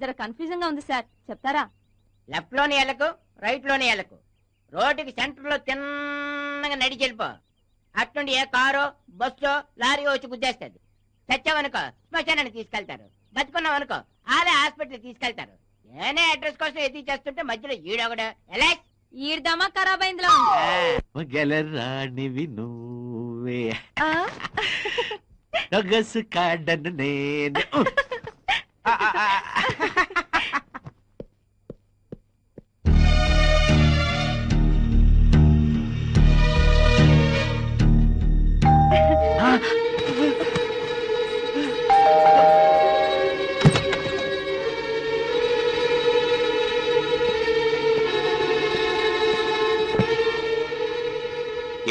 జర కన్ఫ్యూజన్ గా ఉంది సార్, చెప్తారా? లెఫ్ట్ లోని ఎలకు, రైట్ లోని ఎలకు. రోడ్డుకి సెంటర్ లో తిన్నగా నడిచి వెళ్ళిపో. అట్నుండి ఏ కారో బస్సో లారీ వచ్చి గుద్దేస్తుంది. చచ్చావనుకో శ్మశానానికి తీసుకెళ్తారు, బతుకున్నావనుకో ఆలే హాస్పిటల్ తీసుకెళ్తారు. నేనే అడ్రస్ కోసం ఎదురు చేస్తుంటే మధ్యలో ఈడొకడు ఎలా ఈడదమా ఖరాబ్ అయిందిలో రాణివి నువ్వే కాడను నేను.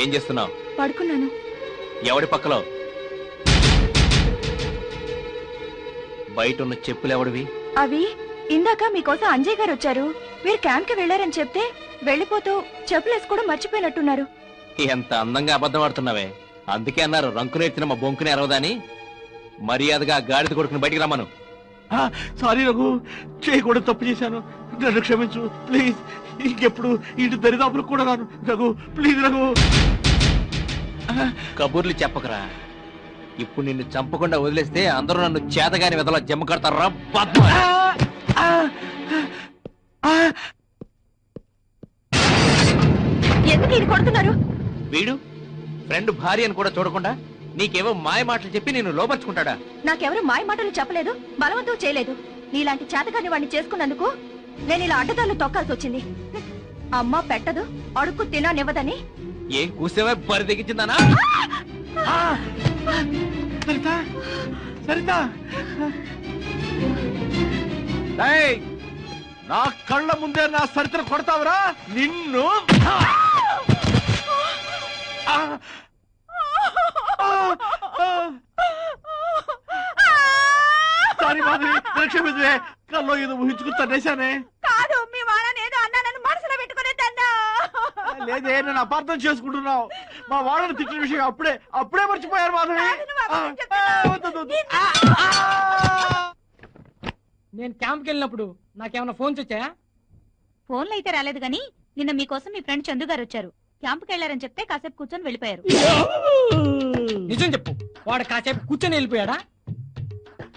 ఏం చేస్తున్నావు? పడుకున్నాను. ఎవడి పక్కలో? బయట ఉన్న చెప్పులు ఎవడివి? అవి ఇందాక మీకోసం అంజయ్ గారు వచ్చారు. మీరు క్యాంప్ కి వెళ్లారని చెప్తే వెళ్ళిపోతూ చెప్పులు వేసుకోవడం మర్చిపోయినట్టున్నారు. ఎంత అందంగా అబద్ధం ఆడుతున్నావే. అందుకే అన్నారు రంకునేర్చిన మా బొంకుని అరవదని. మర్యాదగా గాడిద కొడుకుని బయటికి రమ్మను. సారీ రఘు, చేయకూడదు, తప్పు చేశాను, నన్ను క్షమించు ప్లీజ్. ఇంకెప్పుడు ఇంటి దరిదాపులకు కూడా రాను రఘు, ప్లీజ్ రఘు. కబుర్లు చెప్పకరా. ఇప్పుడు నిన్ను చంపకుండా వదిలేస్తే అందరూ నన్ను చేతగాని వెదలా జమ్మ కడతారా? ఎందుకు ఇది కొడుతున్నారు? వీడు ఫ్రెండ్ భార్య అని కూడా చూడకుండా నీకేవో మాయ మాటలు చెప్పి నేను లోపరుచుకుంటాడా? నాకెవరు మాయ మాటలు చెప్పలేదు, బలవంతం చేయలేదు. నీలాంటి చేతగాని వాడిని చేసుకున్నందుకు నేను ఇలా అడ్డదారులు తొక్కాల్సి వచ్చింది. అమ్మ పెట్టదు, అడుక్కు తిననివ్వదని. ఏం కూసేవే బరి తెగించిందానా? సరిత, సరిత, నా కళ్ళ ముందే నా సరితను కొడతావురా నిన్ను? సారీ మాధవి, క్షమించే. కల్లో ఏదో ఊహించుకుని తన్నేశానే. కాదు, మీ వాళ్ళని ఏదో అన్నానని మనసులో పెట్టుకునే తన్నా. లేదే, నేను అపార్థం చేసుకుంటున్నావు. మా వాళ్ళని తిట్టిన విషయం అప్పుడే మర్చిపోయారు మాధవి. నేను క్యాంప్కి వెళ్ళినప్పుడు నాకేమైనా ఫోన్స్ వచ్చాయా? ఫోన్లు అయితే రాలేదు గాని నిన్న మీకోసం మీ ఫ్రెండ్ చందు గారు వచ్చారు. క్యాంప్కి వెళ్లారని చెప్తే కాసేపు కూర్చొని వెళ్ళిపోయారు. నిజం చెప్పు, వాడు కాసేపు కూర్చొని వెళ్ళిపోయాడా?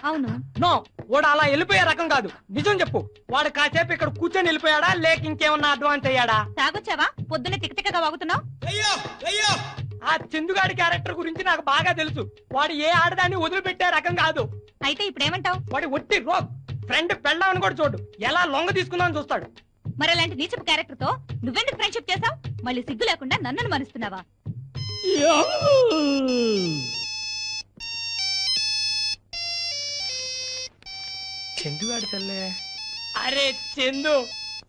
అవును. నో, వాడు అలా వెళ్ళిపోయే రకం కాదు. నిజం చెప్పు, వాడు కాసేపు ఇక్కడ కూర్చొని వెళ్ళిపోయాడా లేక ఇంకేమన్నా అడ్వాన్స్ అయ్యాడా? తాగొచ్చావా? పొద్దున్నే తిక్కతిక్కగా వాగుతున్నావు. ఆ చందుగాడి క్యారెక్టర్ గురించి నాకు బాగా తెలుసు. వాడు ఏ ఆడదాన్ని వదిలిపెట్టే రకం కాదు. అయితే ఇప్పుడేమంటావు? వాడు ఒట్టి రోగ్. ఫ్రెండ్ పెళ్ళామని కూడా చూడు, ఎలా లొంగ తీసుకుందామని చూస్తాడు. మరి అలాంటి నీచపు క్యారెక్టర్ తో నువ్వెందుకు ఫ్రెండ్షిప్ చేసావు? మళ్ళీ సిగ్గు లేకుండా నన్ను మరుస్తున్నావా? చందుగాడి తల్లే. అరే చందు,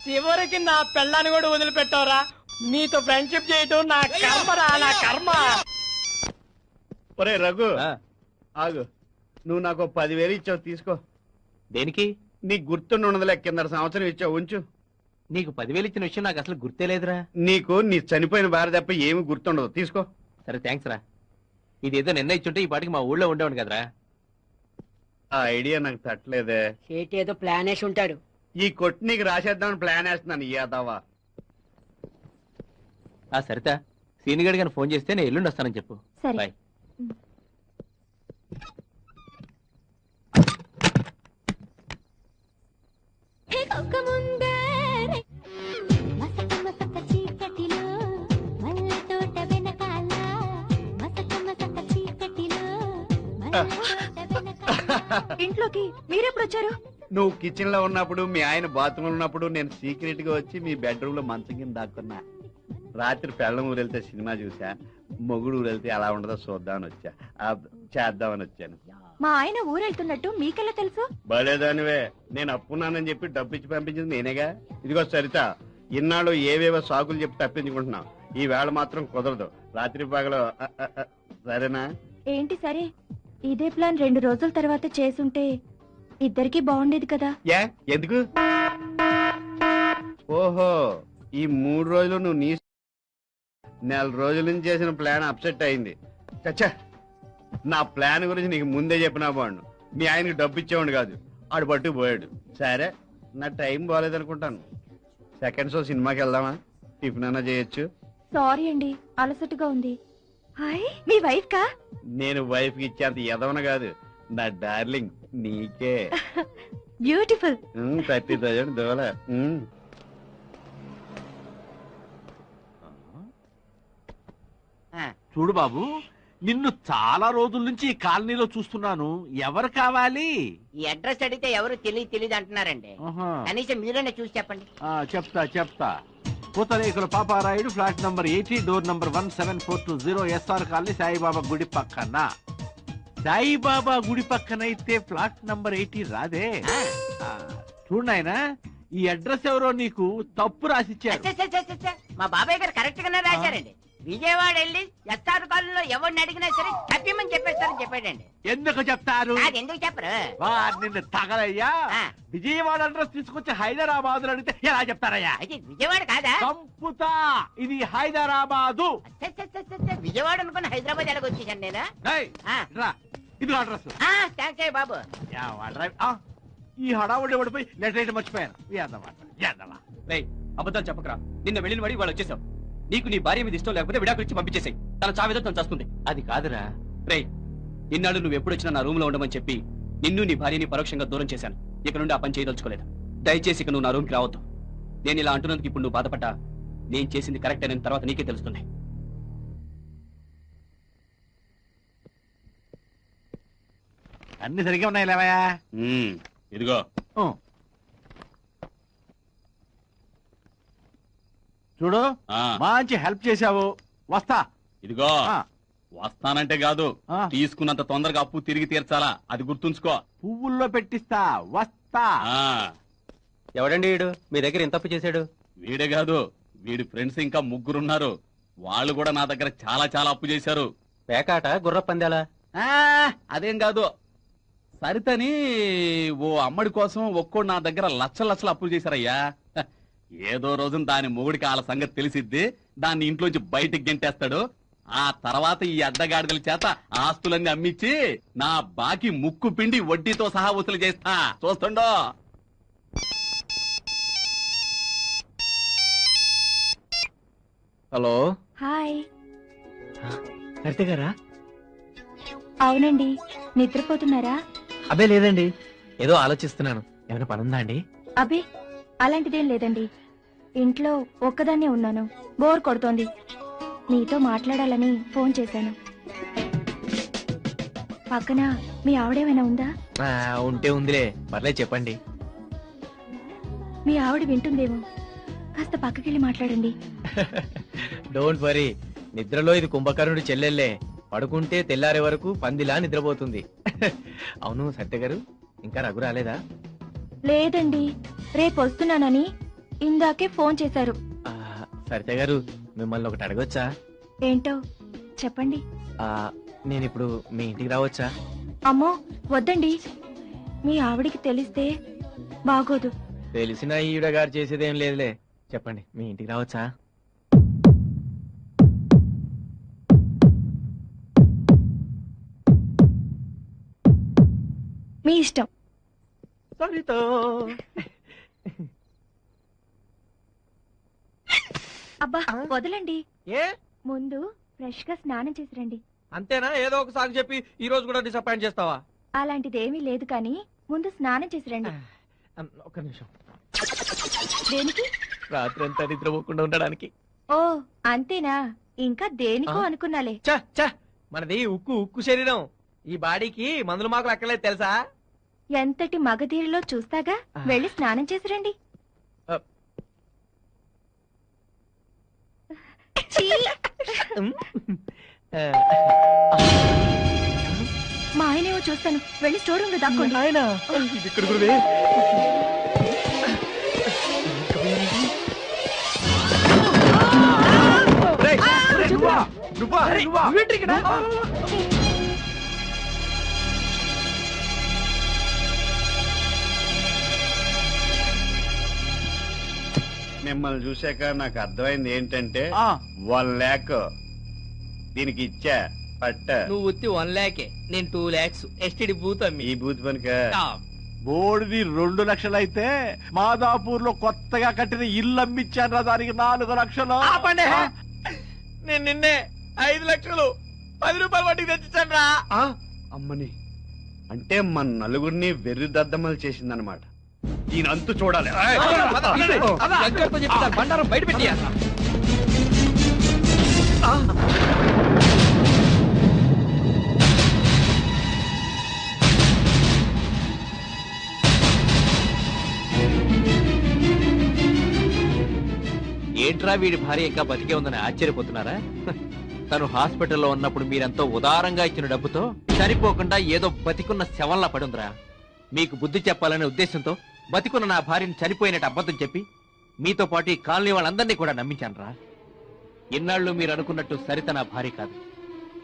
చివరికి నా పెళ్ళాన్ని కూడా వదిలిపెట్టావురా. నీతో ఫ్రెండ్షిప్ చేయటం నా కర్మరా, నా కర్మ. ఒరే రఘు, ఆగు. నువ్వు నాకు 10,000 ఇచ్చావు, తీసుకో. దేనికి? నీకు గుర్తుండదులే, కింద సంవత్సరం ఇచ్చావు, ఉంచు. నీకు 10,000 ఇచ్చిన విషయం నాకు అసలు గుర్తే లేదురా. నీకు నీ చనిపోయిన భార్య తప్ప ఏమి గుర్తుండదు, తీసుకో. సరే థ్యాంక్స్ రా. ఇదేదో నిన్న ఇచ్చుంటే ఈ పాటికి మా ఊళ్ళో ఉండేవాడు కదరా. ఆ ఐడియా నాకు తట్టలేదే. ఏదో ప్లాన్ వేసి ఉంటాడు. ఈ కొట్టి నీకు రాసేద్దామని ప్లాన్ వేస్తున్నాను. యాదవా. ఆ సరిత, సీనిగడి గారిని ఫోన్ చేస్తే నేను ఎల్లుండి వస్తానని చెప్పు. సరే. బాయ్. ఇంట్లోకి మీరెప్పుడు వచ్చారు? నువ్వు కిచెన్ లో ఉన్నప్పుడు, మీ ఆయన బాత్రూమ్ ఉన్నప్పుడు నేను సీక్రెట్ గా వచ్చి మీ బెడ్రూమ్ లో మంచం కింద దాక్కున్నా. రాత్రి పెళ్ళం ఊరెళ్తే సినిమా చూసా, మొగుడు ఊరెళ్తే ఎలా ఉండదో చూద్దామని వచ్చా, చేద్దామని వచ్చాను. మా ఆయన ఊరెళ్తున్నట్టు మీకెలా తెలుసు? బలేదానివే, నేను అప్పున్నానని చెప్పి డబ్బు ఇచ్చి పంపించింది నేనేగా. ఇదిగో సరిత, ఇన్నాళ్ళు ఏవేవో సాకులు చెప్పి తప్పించుకుంటున్నావు. ఈ వేళ మాత్రం కుదరదు. రాత్రి పగలు సరేనా? ఏంటి సరే? ఇదే ప్లాన్ 2 రోజుల తర్వాత చేసుంటే ఇద్దరికి బాగుండేది కదా. ఎందుకు? ఓహో, ఈ 3 రోజులు నువ్వు నీ నెల రోజుల నుంచి చేసిన ప్లాన్ అప్సెట్ అయింది. చచ్చా, నా ప్లాన్ గురించి నీకు ముందే చెప్పినా బాగుండు. మీ ఆయనకి డబ్బు ఇచ్చేవాడు కాదు. ఆడు పట్టు పోయాడు. సరే, నా టైం బాగాలేదనుకుంటాను. సెకండ్ షో సినిమాకి వెళ్దామా? టిఫిన్ అన్నా చేయొచ్చు. సారీ అండి, అలసటగా ఉంది. హాయ్, మీ వైఫ్ కా? నేను వైఫ్ కి ఇచ్చేంత ఎదవన కాదు, నా డార్లింగ్ నీకే. బ్యూటిఫుల్. 30,000 దోల. చూడు బాబు, నిన్ను చాలా రోజుల నుంచి ఈ కాలనీలో చూస్తున్నాను. ఎవరు కావాలి? ఈ అడ్రస్ అడిగితే ఎవరు తెలియదు అంటున్నారండి. ఆహా. కనీసం మీరైనా చూసి చెప్పండి. చెప్తా. పూతరేకుల Paparayudu, flat number 80, door number 17420, SR colony, Saibaba గుడి పక్కన. సాయిబాబా గుడి పక్కనైతే ఫ్లాట్ నంబర్ 80 రాదే. చూడు నాయనా, ఈ అడ్రస్ ఎవరో నీకు తప్పు రాసిచ్చారు. మా బాబాయ్ గారు కరెక్ట్ గానే రాశారండి. విజయవాడ వెళ్ళి ఎస్ఆర్ కాలనీలో ఎవరిని అడిగినా సరే తప్పిమని చెప్పేస్తారని చెప్పాడండి. ఎందుకు చెప్తారు? అది ఎందుకు చెప్పరు? నిన్ను తగలయ్యా. విజయవాడ అడ్రస్ తీసుకొచ్చి హైదరాబాద్ అడిగితే ఎలా చెప్తారయ్యా? అది విజయవాడ కాదా? సంపుతా, ఇది హైదరాబాదు. విజయవాడ అనుకుని హైదరాబాద్ ఎలాగ వచ్చేసాను నేను. ఇది అడ్రస్. థ్యాంక్స్ అయ్యి బాబు. ఈ హడావుడి పడిపోయి లెటర్ అయితే మర్చిపోయాను. అబద్ధాలు చెప్పకరా. నిన్న వెళ్ళిన వాడి వాళ్ళు వచ్చేసావు. నీకు నీ భార్య మీద ఇష్టం లేకపోతే విడాకులు ఇచ్చి పంపించేసాయి. తన చావేదో తను చేస్తుంది. అది కాదురా రే, ఇన్నాళ్ళు నువ్వు ఎప్పుడు వచ్చినా నా రూమ్ లో ఉండమని చెప్పి నిన్ను నీ భార్యని పరోక్షంగా దూరం చేశాను. ఇక నుండి ఆ పని చేయదలుచుకోలేదు. దయచేసి ఇక నువ్వు నా రూమ్కి రావద్దు. నేను ఇలా అంటున్నందుకు ఇప్పుడు నువ్వు బాధపడ్డా నేను చేసింది కరెక్ట్ అయిన తర్వాత నీకే తెలుస్తుంది. అన్ని సరిగ్గా ఉన్నాయి లేవయా? ఇదిగో చూడు, మంచి హెల్ప్ చేశావు. వస్తా. ఇదిగో వస్తానంటే కాదు, తీసుకున్నంత తొందరగా అప్పు తిరిగి తీర్చాలా, అది గుర్తుంచుకో. పువ్వుల్లో పెట్టిస్తా. వస్తా. ఎవడండి వీడు మీ దగ్గర ఎంత అప్పు చేశాడు? వీడే కాదు, వీడి ఫ్రెండ్స్ ఇంకా 3 ఉన్నారు. వాళ్ళు కూడా నా దగ్గర చాలా చాలా అప్పు చేశారు. పేకాట, గుర్ర పందాలా? అదేం కాదు, సరితని ఓ అమ్మడి కోసం ఒక్కోడు నా దగ్గర లక్షలు అప్పులు చేశారయ్యా. ఏదో రోజున దాని మొగుడికి వాళ్ళ సంగతి తెలిసిద్ది, దాన్ని ఇంట్లోంచి బయటికి గెంటేస్తాడు. ఆ తర్వాత ఈ అడ్డగాడిదల చేత ఆస్తులన్నీ అమ్మిచ్చి నా బాకీ ముక్కు పిండి వడ్డీతో సహా వసూలు చేస్తా. చూస్తుండో. హలో. హాయ్. సరితే గారా? అవునండి, నిద్రపోతున్నారా? అబ్బే లేదండి, ఏదో ఆలోచిస్తున్నాను. ఏమైనా పనుందా అండి? అబ్బే అలాంటిదేం లేదండి. ఇంట్లో ఒక్కదాన్నే ఉన్నాను, బోర్ కొడుతోంది. నీతో మాట్లాడాలని ఫోన్ చేశాను. పక్కన మీ ఆవిడేమైనా ఉందా? ఉంటే ఉందిలే, పర్లేదు చెప్పండి. మీ ఆవిడ వింటుందేమో, కాస్త పక్కకెళ్ళి మాట్లాడండి. డోంట్ వరీ, నిద్రలో ఇది కుంభకర్ణుడి చెల్లెల్లే. పడుకుంటే తెల్లారే వరకు పందిలా నిద్రపోతుంది. అవును సత్య గారు, ఇంకా రఘు రాలేదా? లేదండి, రేపు వస్తున్నానని ఇందాకే ఫోన్ చేశారు. సరిత గారు, మిమ్మల్ని ఒకటి అడగొచ్చా? ఏంటో చెప్పండి. నేనిప్పుడు మీ ఇంటికి రావచ్చా? అమ్మో వద్దండి, మీ ఆవిడికి తెలిస్తే బాగోదు. తెలిసిన ఈవిడ గారు చేసేదేం లేదులే. చెప్పండి, మీ ఇంటికి రావచ్చా? మీ ఇష్టం. అబ్బా వదలండి. ఏ ముందు ఫ్రెష్ గా స్నానం చేసి రండి. అంతేనా? ఏదో ఒక సాగు చెప్పి ఈ రోజు కూడా డిసప్పాయింట్ చేస్తావా? అలాంటిదేమీ లేదు కానీ ముందు స్నానం చేసి రండి. ఒక్క నిమిషం. దేనికి? రాత్రి అంతా నిద్రపోకుండా ఉండడానికి. ఓ అంతేనా? ఇంకా దేనికో అనుకున్నాలే. మనది ఉక్కు శరీరం. ఈ బాడీకి మందులు మాకు అక్కర్లేదు తెలుసా? ఎంతటి మగధీరిలో చూస్తాగా, వెళ్ళి స్నానం చేసి రండి. మా ఆయనేమో చూస్తాను, వెళ్ళి స్టోర్ రూమ్ లో దాక్కోండి. ఆయన ఇక్కడ గురువే. మిమ్మల్ని చూశాక నాకు అర్థమైంది ఏంటంటే 1 lakh దీనికి ఇచ్చా పట్ట. నువ్వు వచ్చి 1 lakh, నేను 2 lakhs ఎస్టిడి బూత్ అమ్మి. ఈ బూత్ పనిక బోర్డుది 2 లక్షలైతే మాదాపూర్ లో కొత్తగా కట్టిన ఇల్లు అమ్మిచ్చాను దానికి 4 లక్షలు. ఆపండి. నేను నిన్నే 5 లక్షలు 10 రూపాయలు వడ్డీకి తెచ్చిచ్చాను రా. అమ్మని అంటే మన నలుగురిని వెర్రి దద్దమ్మలు చేసిందనమాట. ఈయన అంతు చూడాలి. బండారం బయట పెట్టి ఏంట్రా వీడి భార్య ఇంకా బతికే ఉందని ఆశ్చర్యపోతున్నారా? తను హాస్పిటల్లో ఉన్నప్పుడు మీరెంతో ఉదారంగా ఇచ్చిన డబ్బుతో సరిపోకుండా ఏదో బతికున్న శవంలా పడుందిరా. మీకు బుద్ధి చెప్పాలనే ఉద్దేశంతో బతికున్న నా భార్యను చనిపోయినట్టు అబద్ధం చెప్పి మీతో పాటు ఈ కాలనీ వాళ్ళందరినీ కూడా నమ్మించానురా. ఇన్నాళ్ళు మీరు అనుకున్నట్టు సరిత నా భార్య కాదు,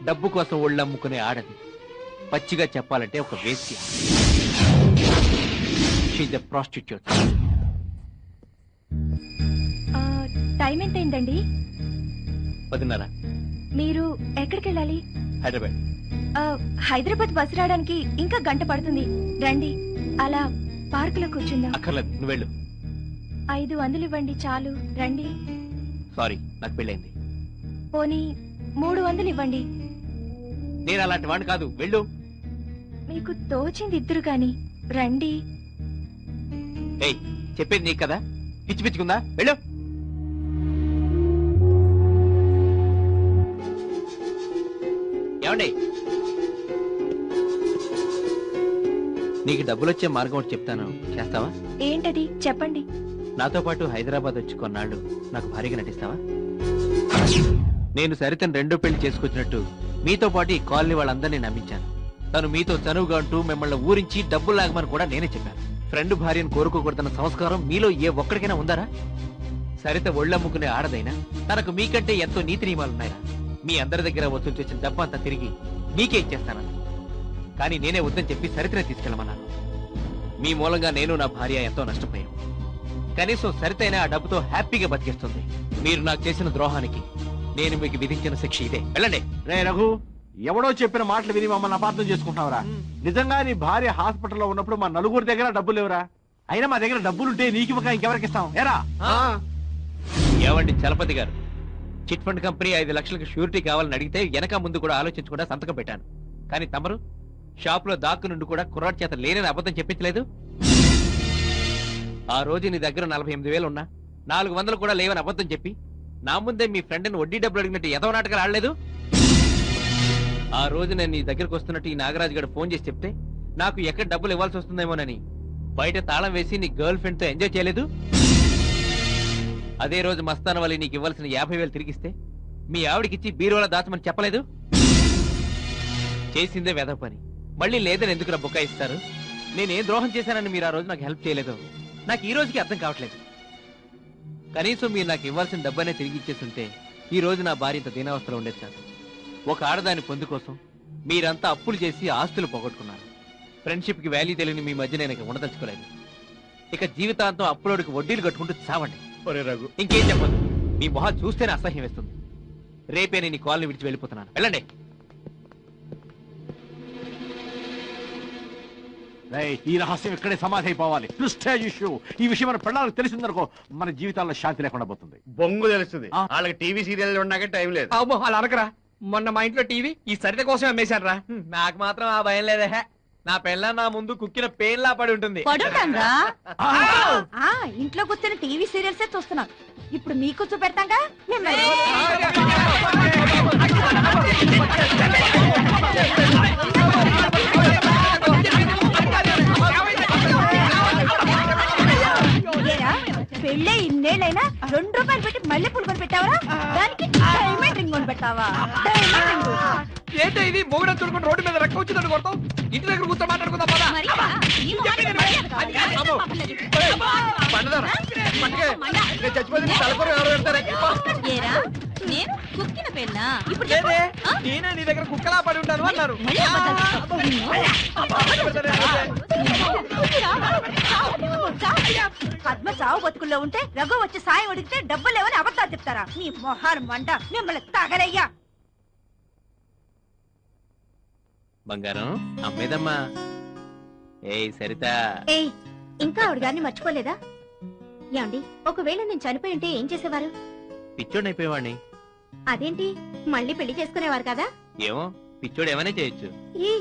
డబ్బు కోసం ఒళ్ళమ్ముకునే ఆడది. పచ్చిగా చెప్పాలంటే ఒక వేశ్య. She's a prostitute. టైం ఎంత అయిందండి? 10:30. మీరు ఎక్కడికి వెళ్ళాలి? హైదరాబాద్. హైదరాబాద్ బస్సు రావడానికి ఇంకా గంట పడుతుంది. రండి, అలా పార్కులో కూర్చుందాం. అక్కర్లేదు, నువ్వు వెళ్ళు. 500 ఇవ్వండి చాలు. రండి. సారీ, నాకు పెళ్ళైంది. పోనీ 300 ఇవ్వండి. నేను అలాంటి వాడిని కాదు, వెళ్ళు. మీకు తోచింది ఇద్దరు గాని రండి. ఏయ్, చెప్పేది నీకు కదా, పిచ్చి పిచ్చుకుందా? వెళ్ళు. ఏమండి, నీకు డబ్బులు వచ్చే మార్గం ఒకటి చెప్తాను, చేస్తావా? ఏంటది చెప్పండి. నాతో పాటు హైదరాబాద్ వచ్చి కొన్నాళ్ళు నాకు భారీగా నటిస్తావా? నేను సరితను 2 పెళ్లి చేసుకొచ్చినట్టు మీతో పాటు ఈ కాలనీ వాళ్ళందరినీ నమ్మించాను. తను మీతో చనువుగా అంటూ మిమ్మల్ని ఊరించి డబ్బులు లాగమని కూడా నేనే చెప్పాను. ఫ్రెండ్ భార్యను కోరుకోకూడదన్న సంస్కారం మీలో ఏ ఒక్కడికైనా ఉందారా? సరిత ఒళ్ళమ్ముకునే ఆడదైనా తనకు మీకంటే ఎంతో నీతి నియమాలున్నాయా? మీ అందరి దగ్గర వసూలు చేసిన డబ్బంతా తిరిగి మీకే ఇచ్చేస్తానని, కానీ నేనే వద్దని చెప్పి సరితనే తీసుకెళ్ళమన్నాను. మీ మూలంగా నేను నా భార్య ఎంతో నష్టపోయాను. కనీసం సరితైనా ఆ డబ్బుతో హ్యాపీగా బతికేస్తుంది. మీరు నాకు చేసిన ద్రోహానికి నేను మీకు విధించిన శిక్ష ఇదే. వెళ్ళండి. రే రఘు, ఎవడో చెప్పిన మాటలు విని మమ్మల్ని అపార్థం చేసుకుంటున్నావురా? నిజంగా నీ భార్య హాస్పిటల్లో ఉన్నప్పుడు మా నలుగురి దగ్గర డబ్బులు లేవురా. అయినా మా దగ్గర డబ్బులుంటే నీకు ఇంకెవరికి ఇస్తాం? ఏరా ఏవండి చలపతి గారు, చిట్ ఫండ్ కంపెనీ 5 లక్షలకు షూరిటీ కావాలని అడిగితే వెనక ముందు కూడా ఆలోచించకుండా సంతకం పెట్టాను. కానీ తమరు షాప్ లో దాక్కు నుండి కూడా కుర్రాడి చేత లేనని అబద్ధం చెప్పించలేదు. ఆ రోజు నీ దగ్గర 48,000 ఉన్నా 400 కూడా లేవని అబద్ధం చెప్పి నా ముందే మీ ఫ్రెండ్ని వడ్డీ డబ్బులు అడిగినట్టు ఎదవ నాటకాలు ఆడలేదు. ఆ రోజు నేను నీ దగ్గరకు వస్తున్నట్టు ఈ నాగరాజు గారు ఫోన్ చేసి చెప్తే నాకు ఎక్కడ డబ్బులు ఇవ్వాల్సి వస్తుందేమోనని బయట తాళం వేసి నీ గర్ల్ ఫ్రెండ్ తో ఎంజాయ్ చేయలేదు. అదే రోజు మస్తాన్ వల్లి నీకు ఇవ్వాల్సిన 50,000 తిరిగిస్తే మీ ఆవిడకిచ్చి బీరువాల దాచమని చెప్పలేదు. చేసిందే వెధ పని, మళ్ళీ లేదని ఎందుకు బుకాయిస్తారు? నేనేం ద్రోహం చేశానని మీరు ఆ రోజు నాకు హెల్ప్ చేయలేదు. నాకు ఈ రోజుకి అర్థం కావట్లేదు. కనీసం మీరు నాకు ఇవ్వాల్సిన డబ్బనే తిరిగి ఇచ్చేస్తుంటే ఈ రోజు నా భార్య ఇంత దీనావస్థలో ఉండేది కాదు. ఒక ఆడదాని పొందు కోసం మీరంతా అప్పులు చేసి ఆస్తులు పోగొట్టుకున్నారు. ఫ్రెండ్షిప్ కి వాల్యూ తెలియని మీ మధ్య నేను ఇక ఉండదలుచుకోలేదు. ఇక జీవితాంతం అప్పులోడికి వడ్డీలు కట్టుకుంటూ చావండి. రఘు, ఇంకేం చెప్పదు. మీ మొహం చూస్తేనే అసహ్యం వేస్తుంది. రేపే నేను ఈ కాలనీ విడిచి వెళ్ళిపోతున్నాను. వెళ్ళండి. ఈ రహస్యం ఇక్కడే సమాధి అయిపోవాలి. Prestige issue. ఈ విషయం మన పిల్లలకు తెలిసిందనుకో మన జీవితాల్లో శాంతి లేకుండా పోతుంది. బొంగు తెలుస్తుంది. వాళ్ళకి టీవీ సీరియల్ ఉండగా టైం లేదు. అబ్బో అలా అనకరా. మొన్న మా ఇంట్లో టీవీ ఈ సరిత కోసం అమ్మేశాను రా. నాకు మాత్రం ఆ భయం లేదే. నా పెళ్ళ నా ముందు కుక్కిన పేన్లా పడి ఉంటుంది. ఇంట్లో కూర్చొని టీవీ సీరియల్సే చూస్తున్నాం. ఇప్పుడు మీకు చూపెడతాగా. పెళ్ళే ఇన్నేళ్ళైనా 2 రూపాయలు పెట్టి మళ్ళీ పూలు కొని పెట్టావరా? దానికి డైమండ్ రింగ్ కొని పెట్టావా? ఏంటో ఇది మొగుడం చూడుకుని రోడ్డు మీద రక్క వచ్చిందని కొడతాం. ఇంటి దగ్గర కూర్చో మాట్లాడుకుందాం. నేను కుక్కిన పెళ్ళా? ఇప్పుడు నేనే నీ దగ్గర కుక్కలా పడి ఉంటాను అన్నారు. పద్మ చావు బతుకుల్లో ఉంటే రఘు వచ్చి సాయం అడిగితే డబ్బులు లేవని అబద్ధాలు చెప్తారా? నీ మొహాలు మంట. మిమ్మల్ని తగలయ్యా. బంగారం అమ్మేదమ్మా. ఏయ్ సరిత, ఏయ్ ఇంకా ఆవిడ గారిని మర్చిపోలేదా? ఏమండి, ఒకవేళ నేను చనిపోయి ఉంటే ఏం చేసేవారు? పిచ్చోడైపోయేవాడిని. అదేంటి, మళ్ళీ పెళ్లి చేసుకునేవారు కదా? ఏమో, పిచ్చోడు ఏమైనా చేయొచ్చు. ఏ